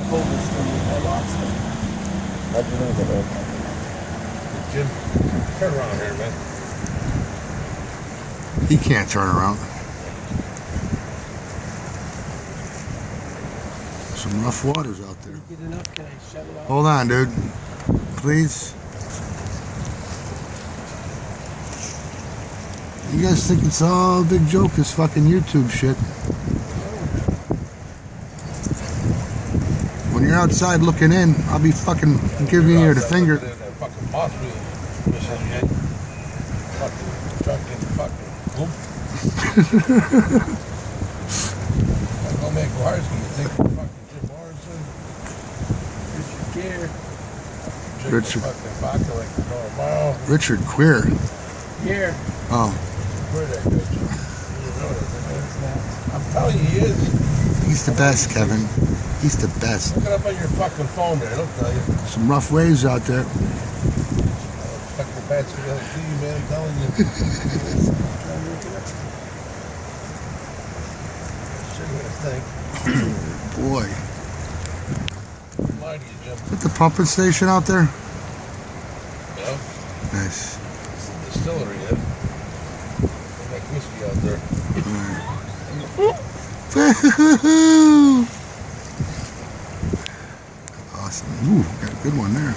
pulled this thing. I lost it. How'd you lose it, man? Jim, turn around here, man. He can't turn around. Some rough waters out there. Get enough? Can I shut it off? Hold on, dude. Please. You guys think it's all a big joke, this fucking YouTube shit. When you're outside looking in, I'll be fucking giving you the finger. That fucking boss wheel machine, man. Fucking truck and fucking whoop. I'm gonna make wires when you think fucking Jim Morrison. PIER. Richard. Fucking vodka like the normal. Richard Queer. PIER. Oh. Where that good? I'm telling you, he is. He's the best, Kevin. He's the best. Look it up on your fucking phone there, it'll tell you. Some rough waves out there. Fucking bats for the other TV, man, I'm telling you. Sure you think. Boy. I'm lying to you, Jim. Is that the pumping station out there? Yeah. Nice. It's a distillery, yeah. They make whiskey out there. Awesome. Ooh, got a good one there.